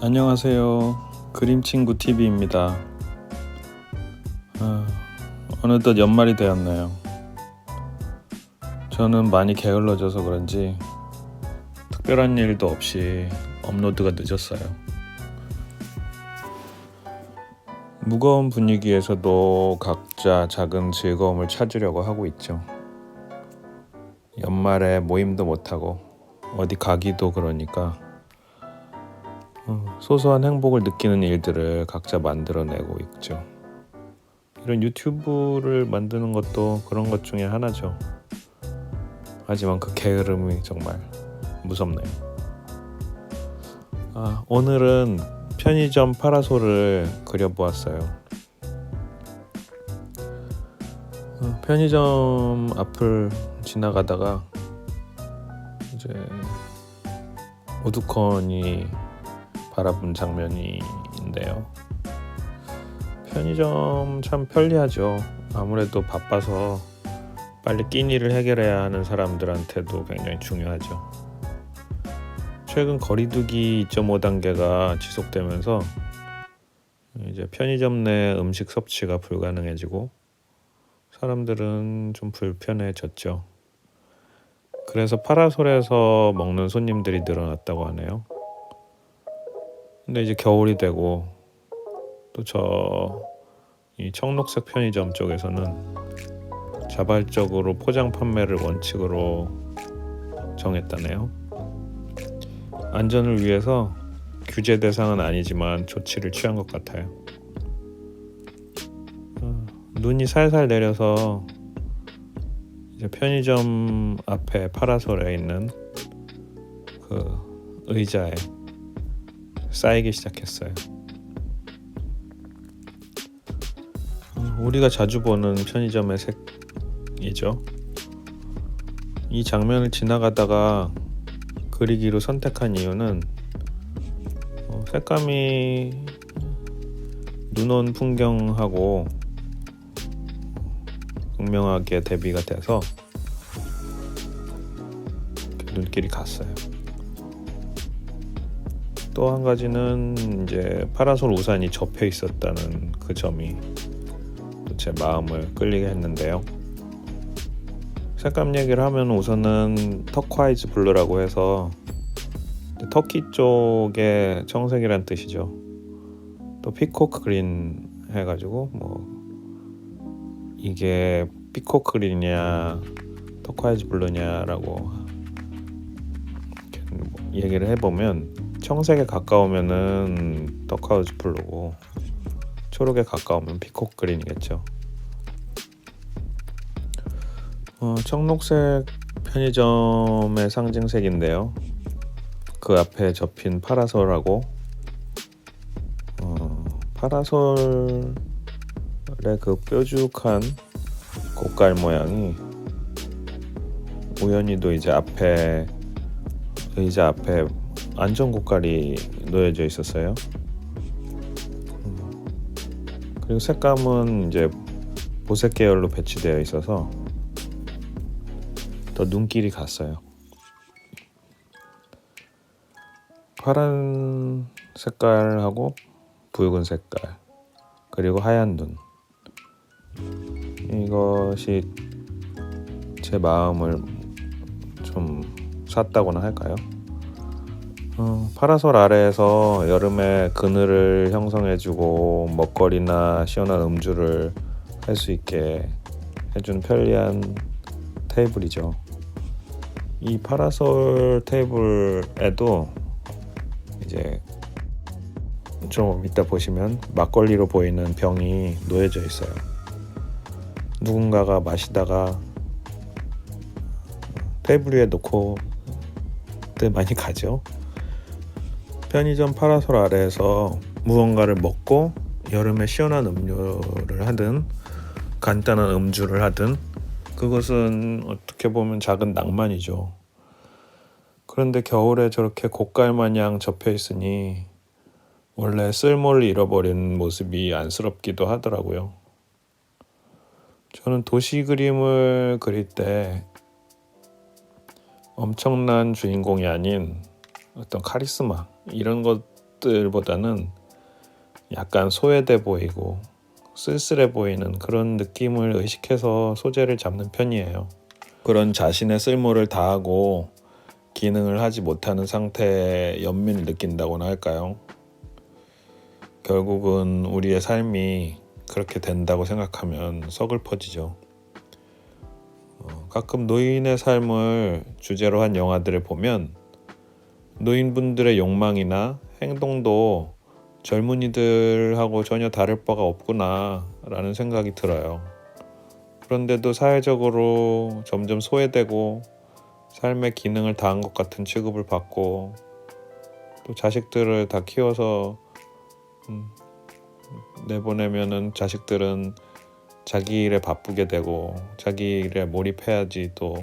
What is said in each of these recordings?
안녕하세요. 그림친구 TV입니다. 어느덧 연말이 되었네요. 저는 많이 게을러져서 그런지 특별한 일도 없이 업로드가 늦었어요. 무거운 분위기에서도 각자 작은 즐거움을 찾으려고 하고 있죠. 연말에 모임도 못하고 어디 가기도 그러니까 소소한 행복을 느끼는 일들을 각자 만들어내고 있죠. 이런 유튜브를 만드는 것도 그런 것 중에 하나죠. 하지만 그 게으름이 정말 무섭네요. 오늘은 편의점 파라솔을 그려보았어요. 편의점 앞을 지나가다가 이제 우두커니 바라본 장면인데요. 편의점 참 편리하죠. 아무래도 바빠서 빨리 끼니를 해결해야 하는 사람들한테도 굉장히 중요하죠. 최근 거리두기 2.5단계가 지속되면서 이제 편의점 내 음식 섭취가 불가능해지고 사람들은 좀 불편해졌죠. 그래서 파라솔에서 먹는 손님들이 늘어났다고 하네요. 근데 이제 겨울이 되고 또 이 청록색 편의점 쪽에서는 자발적으로 포장 판매를 원칙으로 정했다네요. 안전을 위해서 규제 대상은 아니지만 조치를 취한 것 같아요. 눈이 살살 내려서 이제 편의점 앞에 파라솔에 있는 그 의자에 쌓이기 시작했어요. 우리가 자주 보는 편의점의 색이죠. 이 장면을 지나가다가 그리기로 선택한 이유는 색감이 눈 온 풍경하고 극명하게 대비가 돼서 눈길이 갔어요. 또 한 가지는 이제 파라솔 우산이 접혀 있었다는 그 점이 제 마음을 끌리게 했는데요. 색감 얘기를 하면 우선은 터콰이즈 블루라고 해서 터키 쪽의 청색이란 뜻이죠. 또 피코크 그린 해가지고 이게 피코크 그린이냐 터콰이즈 블루냐라고 얘기를 해보면 청색에 가까우면은 터콰이즈 블루고 초록에 가까우면 피코크 그린이겠죠. 청록색 편의점의 상징색인데요. 그 앞에 접힌 파라솔하고 파라솔의 그 뾰족한 고깔 모양이 우연히도 이제 의자 앞에 안전 고깔이 놓여져 있었어요. 그리고 색감은 이제 보색 계열로 배치되어 있어서 더 눈길이 갔어요. 파란 색깔하고 붉은 색깔 그리고 하얀 눈, 이것이 제 마음을 좀 샀다고나 할까요? 파라솔 아래에서 여름에 그늘을 형성해주고 먹거리나 시원한 음주를 할 수 있게 해주는 편리한 테이블이죠. 이 파라솔 테이블에도 이제 좀 이따 보시면 막걸리로 보이는 병이 놓여져 있어요. 누군가가 마시다가 테이블 위에 놓고 많이 가죠. 편의점 파라솔 아래에서 무언가를 먹고 여름에 시원한 음료를 하든 간단한 음주를 하든 그것은 어떻게 보면 작은 낭만이죠. 그런데 겨울에 저렇게 고깔마냥 접혀 있으니 원래 쓸모를 잃어버린 모습이 안쓰럽기도 하더라고요. 저는 도시 그림을 그릴 때 엄청난 주인공이 아닌 어떤 카리스마 이런 것 것들보다는 약간 소외돼 보이고 쓸쓸해 보이는 그런 느낌을 의식해서 소재를 잡는 편이에요. 그런 자신의 쓸모를 다하고 기능을 하지 못하는 상태에 연민을 느낀다고나 할까요? 결국은 우리의 삶이 그렇게 된다고 생각하면 서글퍼지죠. 가끔 노인의 삶을 주제로 한 영화들을 보면 노인분들의 욕망이나 행동도 젊은이들하고 전혀 다를 바가 없구나 라는 생각이 들어요. 그런데도 사회적으로 점점 소외되고 삶의 기능을 다한 것 같은 취급을 받고 또 자식들을 다 키워서 내보내면은 자식들은 자기 일에 바쁘게 되고 자기 일에 몰입해야지 또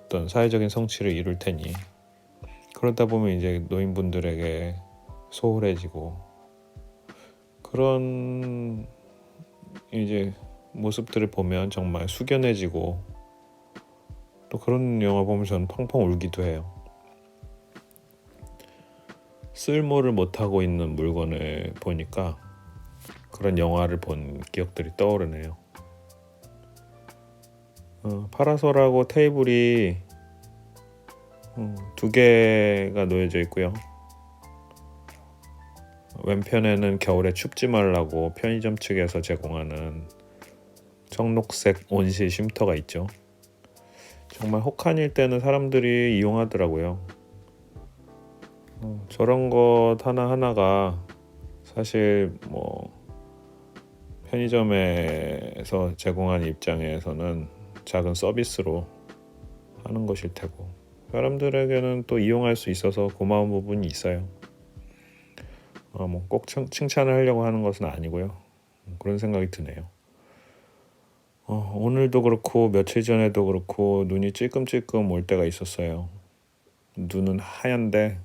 어떤 사회적인 성취를 이룰 테니 그러다 보면 이제 노인분들에게 소홀해지고 그런 이제 모습들을 보면 정말 숙연해지고 또 그런 영화 보면 저는 펑펑 울기도 해요. 쓸모를 못하고 있는 물건을 보니까 그런 영화를 본 기억들이 떠오르네요. 파라솔하고 테이블이 두 개가 놓여져 있고요. 왼편에는 겨울에 춥지 말라고 편의점 측에서 제공하는 청록색 온실 쉼터가 있죠. 정말 혹한일 때는 사람들이 이용하더라고요. 저런 것 하나하나가 사실 편의점에서 제공하는 입장에서는 작은 서비스로 하는 것일 테고 사람들에게는 또 이용할 수 있어서 고마운 부분이 있어요. 꼭 칭찬을 하려고 하는 것은 아니고요. 그런 생각이 드네요. 오늘도 그렇고 며칠 전에도 그렇고 눈이 찔끔찔끔 올 때가 있었어요. 눈은 하얀데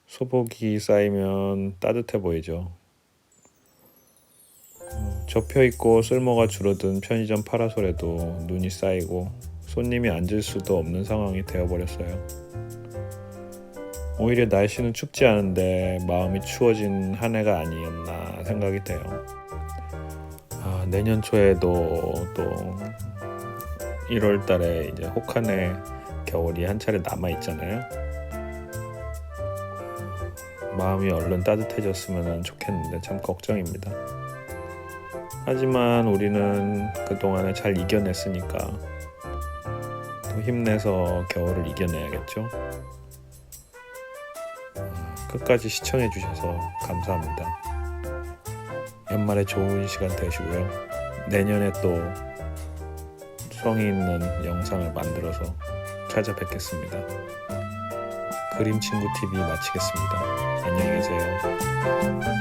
소복이 쌓이면 따뜻해 보이죠. 접혀있고 쓸모가 줄어든 편의점 파라솔에도 눈이 쌓이고 손님이 앉을 수도 없는 상황이 되어버렸어요. 오히려 날씨는 춥지 않은데 마음이 추워진 한 해가 아니었나 생각이 돼요. 내년 초에도 또 1월 달에 이제 혹한의 겨울이 한 차례 남아 있잖아요. 마음이 얼른 따뜻해졌으면 좋겠는데 참 걱정입니다. 하지만 우리는 그동안에 잘 이겨냈으니까 또 힘내서 겨울을 이겨내야겠죠. 끝까지 시청해 주셔서 감사합니다. 연말에 좋은 시간 되시고요. 내년에 또 성의 있는 영상을 만들어서 찾아뵙겠습니다. 그림친구 TV 마치겠습니다. 안녕히 계세요.